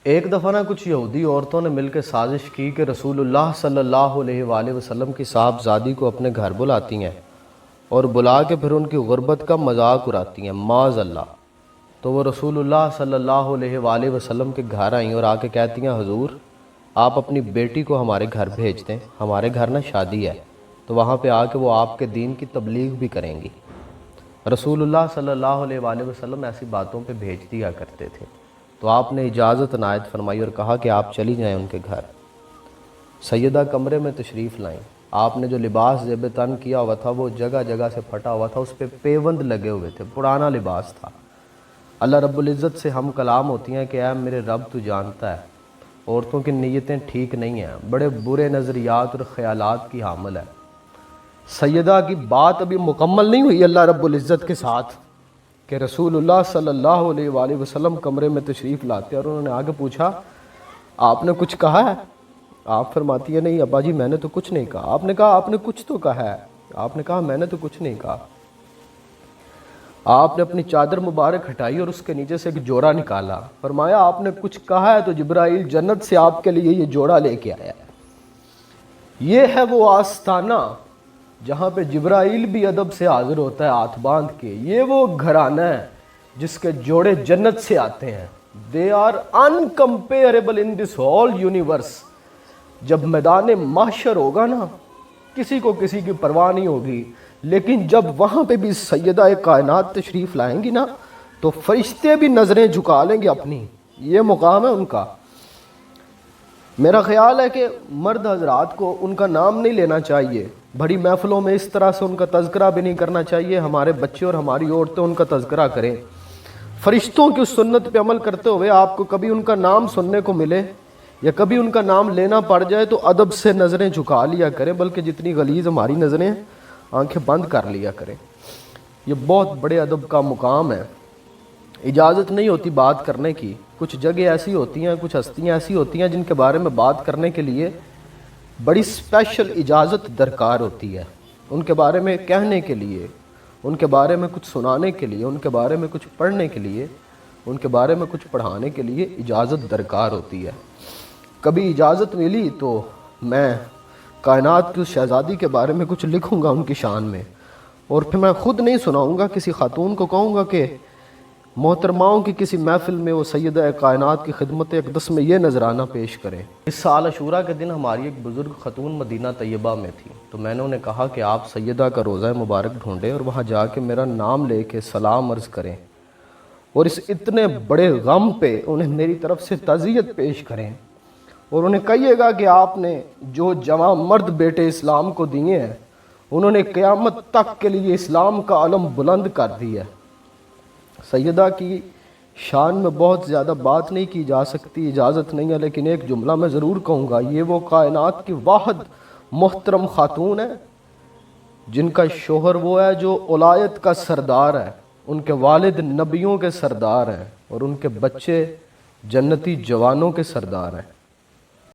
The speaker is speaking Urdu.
ایک دفعہ نا کچھ یہودی عورتوں نے مل کے سازش کی کہ رسول اللہ صلی اللہ علیہ وآلہ وسلم کی صاحبزادی کو اپنے گھر بلاتی ہیں اور بلا کے پھر ان کی غربت کا مذاق اڑاتی ہیں معاذ اللہ۔ تو وہ رسول اللہ صلی اللہ علیہ وآلہ وسلم کے گھر آئیں اور آ کے کہتی ہیں حضور آپ اپنی بیٹی کو ہمارے گھر بھیج دیں، ہمارے گھر نا شادی ہے، تو وہاں پہ آ کے وہ آپ کے دین کی تبلیغ بھی کریں گی۔ رسول اللہ صلی اللہ علیہ وآلہ وسلم ایسی باتوں پہ بھیج دیا کرتے تھے، تو آپ نے اجازت عنایت فرمائی اور کہا کہ آپ چلی جائیں ان کے گھر۔ سیدہ کمرے میں تشریف لائیں، آپ نے جو لباس زیب تن کیا ہوا تھا وہ جگہ جگہ سے پھٹا ہوا تھا، اس پہ پیوند لگے ہوئے تھے، پرانا لباس تھا۔ اللہ رب العزت سے ہم کلام ہوتی ہیں کہ اے میرے رب تو جانتا ہے عورتوں کی نیتیں ٹھیک نہیں ہیں، بڑے برے نظریات اور خیالات کی حامل ہے۔ سیدہ کی بات ابھی مکمل نہیں ہوئی اللہ رب العزت کے ساتھ کہ رسول اللہ صلی اللہ علیہ وآلہ وسلم کمرے میں تشریف لاتے اور انہوں نے آگے پوچھا آپ نے کچھ کہا ہے؟ آپ فرماتی ہے نہیں ابا جی میں نے تو کچھ نہیں کہا۔ آپ نے کہا آپ نے کچھ تو کہا ہے؟ آپ نے کہا میں نے تو کچھ نہیں کہا۔ آپ نے اپنی چادر مبارک ہٹائی اور اس کے نیچے سے ایک جوڑا نکالا، فرمایا آپ نے کچھ کہا ہے تو جبرائیل جنت سے آپ کے لیے یہ جوڑا لے کے آیا ہے۔ یہ ہے وہ آستانہ جہاں پہ جبرائیل بھی ادب سے حاضر ہوتا ہے ہاتھ باندھ کے، یہ وہ گھرانہ ہے جس کے جوڑے جنت سے آتے ہیں۔ They are uncomparable in this whole universe۔ جب میدان محشر ہوگا نا کسی کو کسی کی پرواہ نہیں ہوگی، لیکن جب وہاں پہ بھی سیدہ کائنات تشریف لائیں گی نا تو فرشتے بھی نظریں جھکا لیں گے اپنی، یہ مقام ہے ان کا۔ میرا خیال ہے کہ مرد حضرات کو ان کا نام نہیں لینا چاہیے، بڑی محفلوں میں اس طرح سے ان کا تذکرہ بھی نہیں کرنا چاہیے، ہمارے بچے اور ہماری عورتیں ان کا تذکرہ کریں۔ فرشتوں کی اس سنت پہ عمل کرتے ہوئے آپ کو کبھی ان کا نام سننے کو ملے یا کبھی ان کا نام لینا پڑ جائے تو ادب سے نظریں جھکا لیا کریں، بلکہ جتنی غلیظ ہماری نظریں آنکھیں بند کر لیا کریں۔ یہ بہت بڑے ادب کا مقام ہے، اجازت نہیں ہوتی بات کرنے کی۔ کچھ جگہ ایسی ہوتی ہیں، کچھ ہستیاں ایسی ہوتی ہیں جن کے بارے میں بات کرنے کے لیے بڑی اسپیشل اجازت درکار ہوتی ہے، ان کے بارے میں کہنے کے لیے، ان کے بارے میں کچھ سنانے کے لیے، ان کے بارے میں کچھ پڑھنے کے لیے، ان کے بارے میں کچھ پڑھانے کے لیے اجازت درکار ہوتی ہے۔ کبھی اجازت ملی تو میں کائنات کی اس شہزادی کے بارے میں کچھ لکھوں گا ان کی شان میں، اور پھر میں خود نہیں سناؤں گا، کسی خاتون کو کہوں گا کہ محترماؤں کی کسی محفل میں وہ سیدہ کائنات کی خدمت اقدس میں یہ نذرانہ پیش کریں۔ اس سال عاشوراء کے دن ہماری ایک بزرگ خاتون مدینہ طیبہ میں تھی، تو میں نے انہیں کہا کہ آپ سیدہ کا روضہ مبارک ڈھونڈیں اور وہاں جا کے میرا نام لے کے سلام عرض کریں، اور اس اتنے بڑے غم پہ انہیں میری طرف سے تعزیت پیش کریں، اور انہیں کہیے گا کہ آپ نے جو جوان مرد بیٹے اسلام کو دیے ہیں انہوں نے قیامت تک کے لیے اسلام کا علم بلند کر دیا ہے۔ سیدہ کی شان میں بہت زیادہ بات نہیں کی جا سکتی، اجازت نہیں ہے، لیکن ایک جملہ میں ضرور کہوں گا، یہ وہ کائنات کی واحد محترم خاتون ہے جن کا شوہر وہ ہے جو اولایت کا سردار ہے، ان کے والد نبیوں کے سردار ہیں اور ان کے بچے جنتی جوانوں کے سردار ہیں۔